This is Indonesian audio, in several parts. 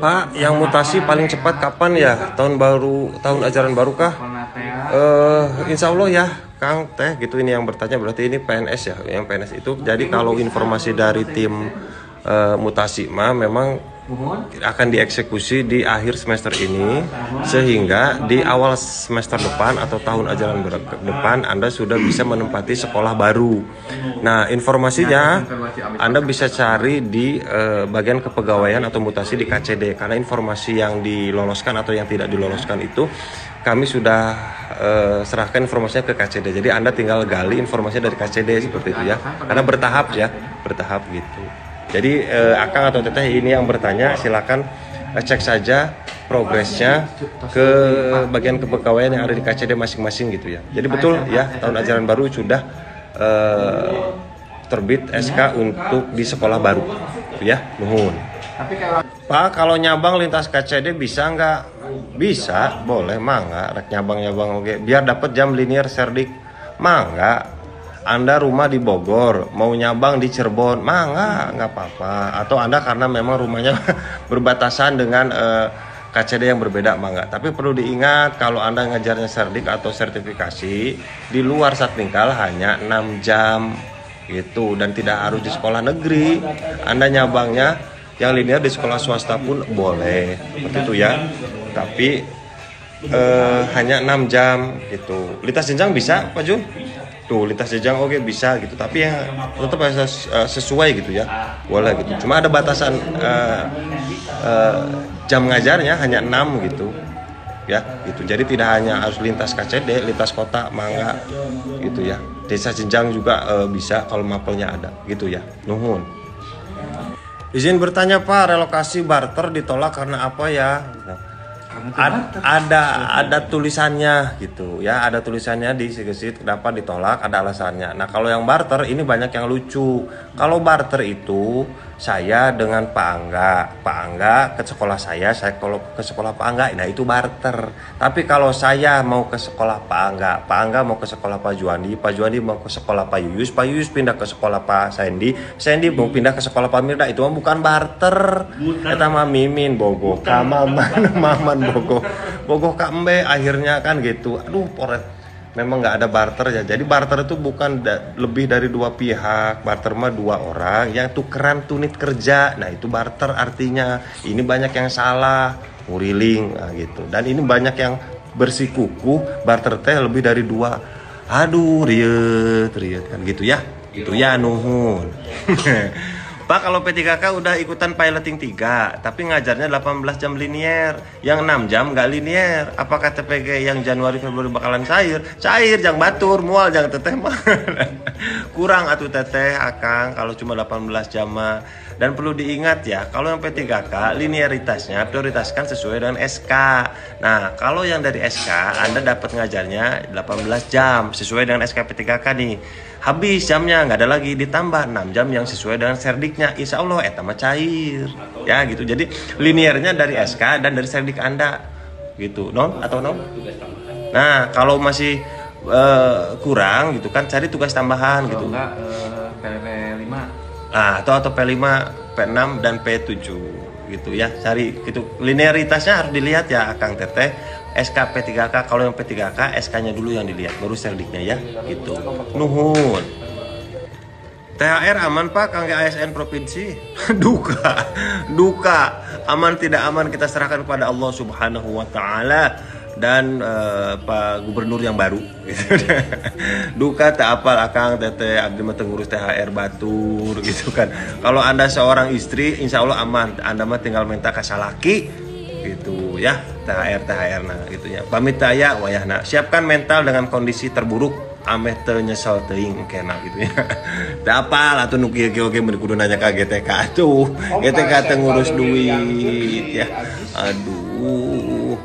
Pak, yang mutasi paling cepat kapan ya? Tahun ajaran baru kah? Insya Allah ya, Kang Teh gitu. Ini yang bertanya berarti ini PNS ya, yang PNS itu. Jadi kalau informasi dari tim mutasi memang akan dieksekusi di akhir semester ini, sehingga di awal semester depan atau tahun ajaran depan Anda sudah bisa menempati sekolah baru. Nah, informasinya Anda bisa cari di bagian kepegawaian atau mutasi di KCD, karena informasi yang diloloskan atau yang tidak diloloskan itu kami sudah serahkan informasinya ke KCD. Jadi Anda tinggal gali informasinya dari KCD seperti itu ya, karena bertahap gitu. Jadi Akang atau Teteh ini yang bertanya, silakan cek saja progresnya ke bagian kepegawaian yang ada di KCD masing-masing gitu ya. Jadi betul ya, tahun ajaran baru sudah terbit SK untuk di sekolah baru gitu ya. Nuhun. Pak, kalau nyabang lintas KCD bisa nggak? Bisa, boleh, mangga. Rek nyabang oke. Biar dapat jam linear serdik, mangga. Anda rumah di Bogor, mau nyabang di Cirebon, nggak apa-apa. Atau Anda karena memang rumahnya berbatasan dengan KCD yang berbeda, nggak. Tapi perlu diingat kalau Anda ngajarnya serdik atau sertifikasi di luar Satmingkal hanya 6 jam gitu, dan tidak harus di sekolah negeri. Anda nyabangnya yang linear di sekolah swasta pun boleh, seperti itu ya. Tapi hanya 6 jam gitu. Lintas jenjang bisa, Pak Jun? Tuh, lintas jenjang oke bisa gitu, tapi ya tetap harus sesuai gitu ya, boleh gitu. Cuma ada batasan jam ngajarnya hanya 6 gitu ya gitu. Jadi tidak hanya harus lintas KCD, lintas kota mangga gitu ya. Desa jenjang juga bisa kalau mapelnya ada gitu ya. Nuhun. Izin bertanya Pak, relokasi barter ditolak karena apa ya? Ada tulisannya gitu ya, ada tulisannya di Sigesit kenapa ditolak, ada alasannya. Nah, kalau yang barter ini banyak yang lucu. Kalau barter itu saya dengan Pak Angga ke sekolah saya kalau ke sekolah Pak Angga, nah itu barter. Tapi kalau saya mau ke sekolah Pak Angga mau ke sekolah Pak Juandi mau ke sekolah Pak Yuyus pindah ke sekolah Pak Sandy mau pindah ke sekolah Pak Mirda, itu mah bukan barter. Eta mah mimin bogoh ka maman bogoh ka embe, akhirnya kan gitu. Aduh, poret. Memang nggak ada barter ya. Jadi barter itu bukan lebih dari dua pihak. Barter mah dua orang yang tukeran tunit kerja. Nah, itu barter artinya. Ini banyak yang salah, nguriling gitu. Dan ini banyak yang bersikukuh barter teh lebih dari dua. Aduh, riet kan gitu ya. Itu ya, nuhun. Pak, kalau P3K udah ikutan piloting 3, tapi ngajarnya 18 jam linear, yang 6 jam nggak linear. Apakah TPG yang Januari Februari bakalan cair? Cair, jang batur, mual, jang teteh mah. Kurang atuh teteh, Akang, kalau cuma 18 jam mah. Dan perlu diingat ya, kalau yang P3K linearitasnya prioritaskan sesuai dengan SK. Nah, kalau yang dari SK Anda dapat ngajarnya 18 jam sesuai dengan SK P3K nih. Habis jamnya nggak ada lagi, ditambah 6 jam yang sesuai dengan serdiknya. Insya Allah eta mah cair ya gitu. Jadi linearnya dari SK dan dari serdik Anda gitu, non atau non. Nah, kalau masih kurang gitu kan, cari tugas tambahan gitu. P5 atau P5, P6 dan P7 gitu ya. Cari gitu. Linearitasnya harus dilihat ya Akang Teteh. SK P3K, kalau yang P3K SK-nya dulu yang dilihat, baru serdiknya ya gitu. Nuhun. THR aman Pak, kangge ASN provinsi? Duka. Aman tidak aman kita serahkan kepada Allah Subhanahu wa taala dan Pak Gubernur yang baru. Duka tak apal Akang Teteh abdi mah ngurus THR batur gitu kan. Kalau Anda seorang istri, insya Allah aman. Anda mah tinggal minta ka salaki gitu ya, THR nah gitu ya. Pamit aya wayahna, siapkan mental dengan kondisi terburuk, ameh teu nyesel teuing engkena gitu ya. Da apal atuh nu kieu ge mun kudu nanya ka GTK atuh. GTK teh ngurus duit ya. Aduh.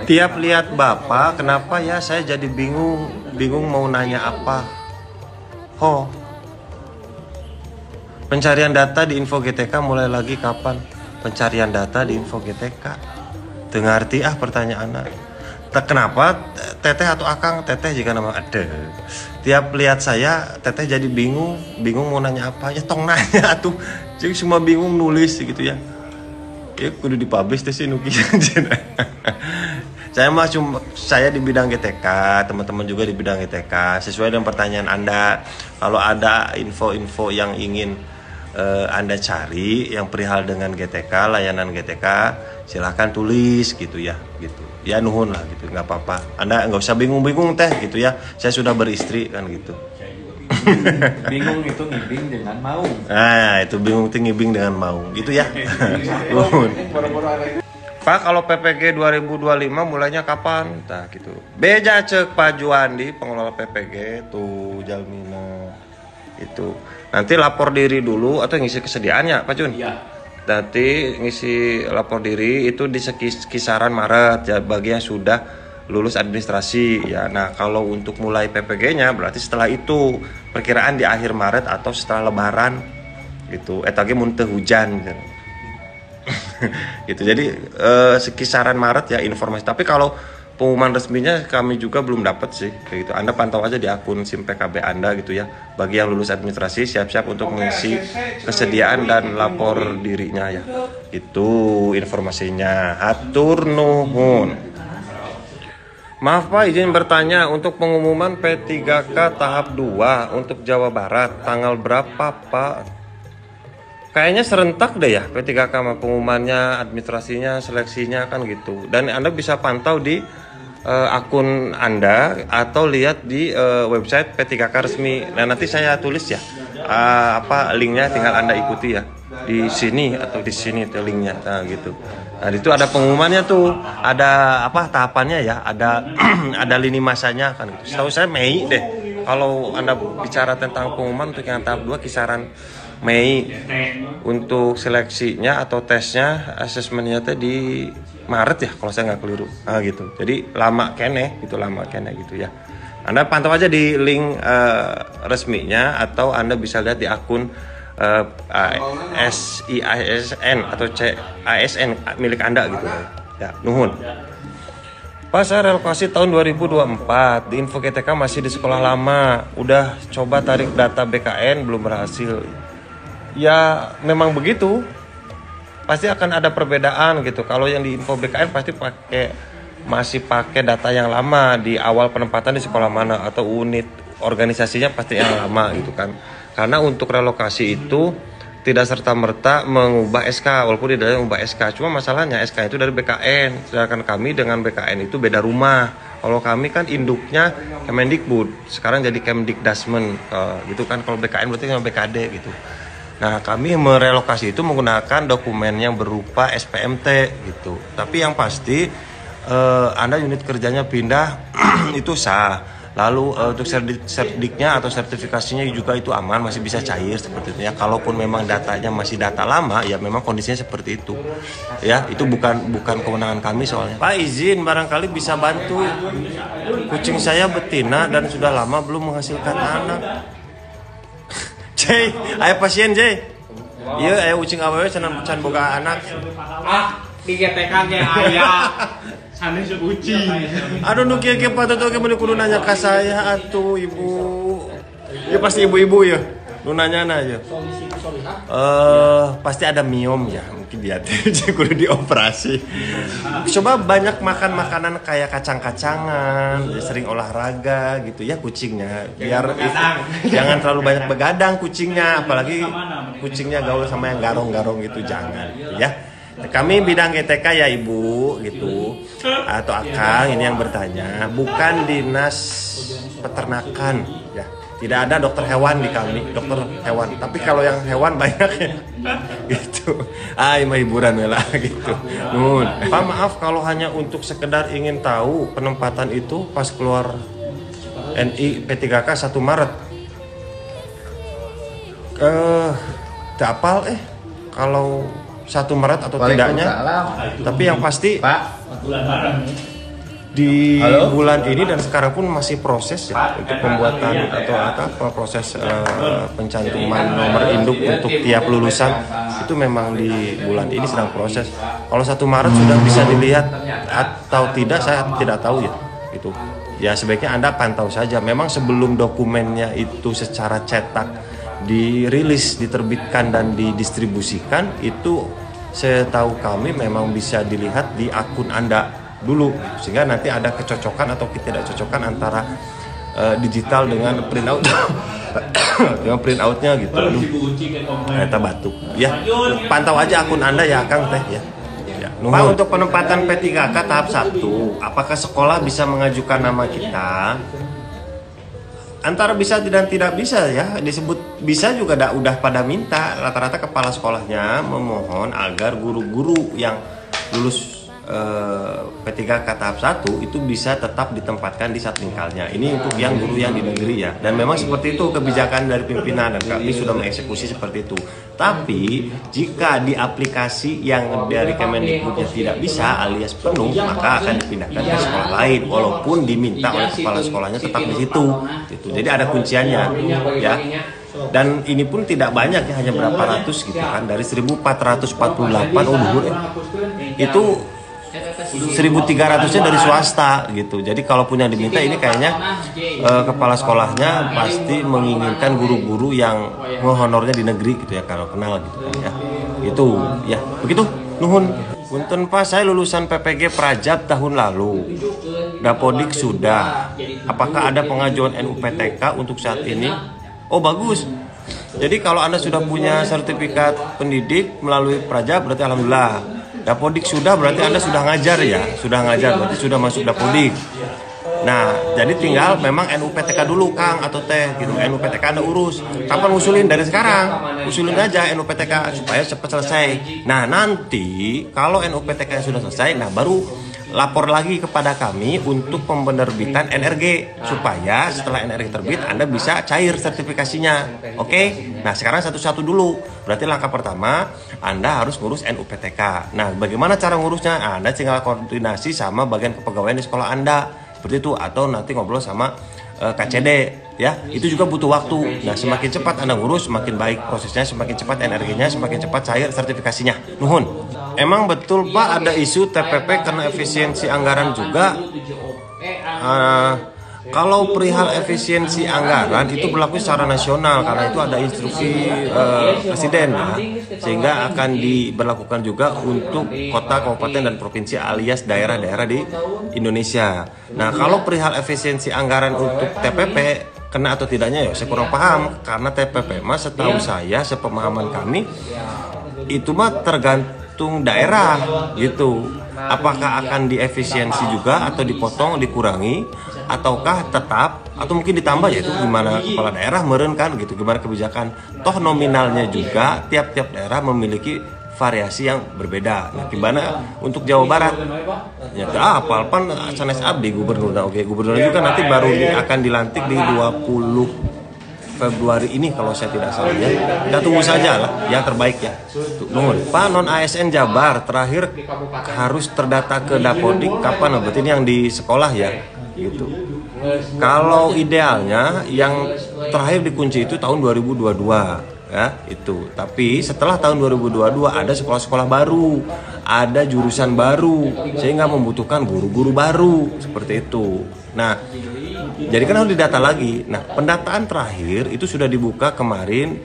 Tiap lihat Bapak, kenapa ya saya jadi bingung mau nanya apa. Pencarian data di info GTK mulai lagi kapan? Pencarian data di info GTK. Teu ngarti pertanyaanna. Kenapa teteh atau akang? Teteh jika nama ada. Tiap lihat saya teteh jadi bingung mau nanya apa ya, tong nanya tuh. Jadi cuma bingung nulis gitu ya. Ya kudu dipublish teh sih nuki. Saya di bidang GTK, teman-teman juga di bidang GTK. Sesuai dengan pertanyaan Anda, kalau ada info-info yang ingin Anda cari yang perihal dengan GTK, layanan GTK, silahkan tulis gitu ya, gitu. Ya nuhun lah gitu, nggak apa-apa. Anda nggak usah bingung-bingung teh gitu ya. Saya sudah beristri kan gitu. Bingung itu ngibing dengan mau. Nah itu bingung itu ngibing dengan mau gitu ya. Nuhun. Pak, kalau PPG 2025 mulainya kapan? Nah gitu. Beja cek Pak Juandi, pengelola PPG tuh Jalmina. Itu. Nanti lapor diri dulu atau ngisi kesediaannya, Pak Jun? Iya. Nanti ngisi lapor diri itu di kisaran Maret ya, bagi yang sudah lulus administrasi ya. Nah, kalau untuk mulai PPG-nya berarti setelah itu, perkiraan di akhir Maret atau setelah Lebaran gitu. Eta ge mun teu hujan gitu. Gitu. Jadi sekisaran Maret ya informasi. Tapi kalau pengumuman resminya kami juga belum dapat sih kayak gitu. Anda pantau aja di akun SIM PKB Anda gitu ya. Bagi yang lulus administrasi siap-siap untuk mengisi kesediaan dan lapor dirinya ya. Itu informasinya. Hatur nuhun. Maaf Pak, izin bertanya untuk pengumuman P3K tahap 2 untuk Jawa Barat tanggal berapa Pak? Kayaknya serentak deh ya P3K sama pengumumannya, administrasinya, seleksinya kan gitu. Dan Anda bisa pantau di akun Anda atau lihat di website P3K resmi. Nah nanti saya tulis ya linknya, tinggal Anda ikuti ya di sini atau di sini itu linknya. Nah gitu. Nah itu ada pengumumannya tuh, ada tahapannya ya, ada ada lini masanya kan gitu. Setahu saya Mei deh. Kalau Anda bicara tentang pengumuman untuk yang tahap 2 kisaran Mei, untuk seleksinya atau tesnya, asesmennya teh di Maret ya kalau saya nggak keliru. Nah gitu. Jadi lama kene gitu ya. Anda pantau aja di link resminya atau Anda bisa lihat di akun SIASN atau CASN milik Anda gitu ya. Nuhun. Pas saya relokasi tahun 2024 di Info GTK masih di sekolah lama. Udah coba tarik data BKN belum berhasil. Ya memang begitu. Pasti akan ada perbedaan gitu. Kalau yang di Info BKN pasti masih pakai data yang lama di awal penempatan di sekolah mana atau unit organisasinya pasti yang lama gitu kan. Karena untuk relokasi itu tidak serta-merta mengubah SK, walaupun tidak mengubah SK. Cuma masalahnya SK itu dari BKN, sedangkan kami dengan BKN itu beda rumah. Kalau kami kan induknya Kemendikbud, sekarang jadi Kemdikdasmen gitu kan. Kalau BKN berarti sama BKD gitu. Nah kami merelokasi itu menggunakan dokumen yang berupa SPMT gitu. Tapi yang pasti Anda unit kerjanya pindah itu sah. Lalu untuk serdiknya atau sertifikasinya juga itu aman, masih bisa cair seperti itu ya. Kalaupun memang datanya masih data lama, ya memang kondisinya seperti itu. Ya, itu bukan kewenangan kami soalnya. Pak izin barangkali bisa bantu. Kucing saya betina dan sudah lama belum menghasilkan anak. Jay, ayo pasien Jay. Iya, ayo kucing awewe can boga anak. Di GTK ge aya sana kucing. Aduh nu kieu ge patut oge mun kudu nanya ka saya atuh ibu. Ya pasti ibu-ibu ya. Nu nanyana ya. Pasti ada miom ya, mungkin dia kudu dioperasi. Coba banyak makan makanan kayak kacang-kacangan, sering olahraga gitu ya kucingnya. Biar jangan terlalu banyak begadang kucingnya, apalagi kucingnya gaul sama yang garong-garong gitu jangan ya. Kami bidang GTK ya ibu gitu atau akang ini yang bertanya, bukan dinas peternakan ya, tidak ada dokter hewan di kami, dokter hewan, tapi kalau yang hewan banyak ya gitu. Mah hiburan lah gitu. Pak maaf kalau hanya untuk sekedar ingin tahu penempatan itu pas keluar NI P3K 1 Maret dapal kalau 1 Maret atau tidaknya, tapi yang pasti Pak, di bulan ini dan sekarang pun masih proses ya untuk pembuatan atau proses pencantuman nomor induk untuk tiap lulusan itu memang di bulan ini sedang proses. Kalau 1 Maret sudah bisa dilihat atau tidak saya tidak tahu ya itu. Ya sebaiknya Anda pantau saja. Memang sebelum dokumennya itu secara cetak dirilis, diterbitkan dan didistribusikan itu setahu kami memang bisa dilihat di akun Anda dulu, sehingga nanti ada kecocokan atau ketidakcocokan antara digital dengan printout dengan printoutnya gitu. Ternyata batuk ya, pantau aja akun Anda ya Kang Teh ya. Pak, untuk penempatan P3K tahap 1 apakah sekolah bisa mengajukan nama kita? Antara bisa dan tidak bisa ya, disebut bisa juga udah pada minta. Rata-rata kepala sekolahnya memohon agar guru-guru yang lulus P3K tahap 1 itu bisa tetap ditempatkan di Satmingkalnya. Ini untuk yang guru yang di negeri ya. Dan memang seperti itu kebijakan dari pimpinan dan kami sudah mengeksekusi seperti itu. Tapi jika di aplikasi yang dari Kemendikbudnya tidak bisa alias penuh, maka akan dipindahkan ke sekolah lain walaupun diminta oleh kepala sekolahnya tetap di situ. Gitu. Jadi ada kunciannya ya. Dan ini pun tidak banyak ya, hanya berapa ratus gitu kan, dari 1448 luhur itu 1.300-nya dari swasta gitu. Jadi kalau punya diminta ini kayaknya kepala sekolahnya pasti menginginkan guru-guru yang honornya di negeri gitu ya, kalau kenal gitu kan ya. Itu ya, begitu. Nuhun. Punten Pak, saya lulusan PPG Prajab tahun lalu. Dapodik sudah. Apakah ada pengajuan NUPTK untuk saat ini? Oh bagus. Jadi kalau Anda sudah punya sertifikat pendidik melalui Prajab berarti alhamdulillah. Dapodik sudah berarti Anda sudah ngajar ya, sudah ngajar berarti sudah masuk Dapodik. Nah, jadi tinggal memang NUPTK dulu Kang atau Teh gitu. NUPTK Anda urus. Kapan usulin? Dari sekarang. Usulin aja NUPTK supaya cepat selesai. Nah, nanti kalau NUPTK sudah selesai, nah baru lapor lagi kepada kami untuk penerbitan NRG supaya setelah NRG terbit Anda bisa cair sertifikasinya. Oke? Nah, sekarang satu-satu dulu. Berarti langkah pertama Anda harus ngurus NUPTK. Nah, bagaimana cara ngurusnya? Anda tinggal koordinasi sama bagian kepegawaian di sekolah Anda. Seperti itu, atau nanti ngobrol sama KCD ya. Itu juga butuh waktu. Nah, semakin cepat Anda ngurus semakin baik prosesnya, semakin cepat NRG-nya, semakin cepat cair sertifikasinya. Nuhun. Emang betul Pak ada isu TPP karena efisiensi anggaran juga? Kalau perihal efisiensi anggaran itu berlaku secara nasional karena itu ada instruksi presiden ya, sehingga akan diberlakukan juga untuk kota, kabupaten dan provinsi alias daerah-daerah di Indonesia. Nah, kalau perihal efisiensi anggaran untuk TPP kena atau tidaknya ya saya kurang paham, karena TPP mah setahu saya, sepemahaman kami itu mah tergantung daerah gitu. Apakah akan diefisiensi juga atau dipotong, dikurangi, ataukah tetap atau mungkin ditambah, yaitu gimana kepala daerah meren kan gitu, gimana kebijakan. Toh nominalnya juga tiap-tiap daerah memiliki variasi yang berbeda. Nah, gimana untuk Jawa Barat? Ya apal pan sanes abdi gubernur. Nah, oke, gubernur juga nanti baru akan dilantik di 20 Februari ini kalau saya tidak salah ya. Kita tunggu saja lah yang terbaik ya. Nuhun. Pak, non ASN Jabar terakhir harus terdata ke Dapodik kapan? Berarti ini yang di sekolah ya. Gitu. Kalau idealnya yang terakhir dikunci itu tahun 2022 ya itu. Tapi setelah tahun 2022 ada sekolah-sekolah baru, ada jurusan baru sehingga membutuhkan guru-guru baru seperti itu. Nah, jadi kan harus didata lagi. Nah, pendataan terakhir itu sudah dibuka kemarin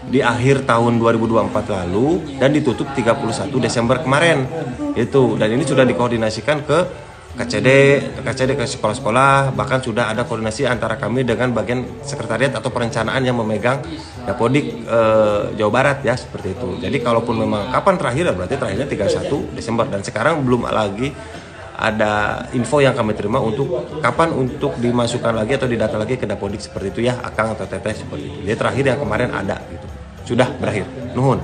di akhir tahun 2024 lalu dan ditutup 31 Desember kemarin. Itu, dan ini sudah dikoordinasikan ke KCD ke sekolah-sekolah, bahkan sudah ada koordinasi antara kami dengan bagian sekretariat atau perencanaan yang memegang Dapodik Jawa Barat ya, seperti itu. Jadi kalaupun memang kapan terakhir, berarti terakhirnya 31 Desember dan sekarang belum lagi ada info yang kami terima untuk kapan untuk dimasukkan lagi atau didata lagi ke Dapodik seperti itu ya, Akang atau Teteh seperti itu. Jadi terakhir yang kemarin ada gitu. Sudah berakhir. Nuhun.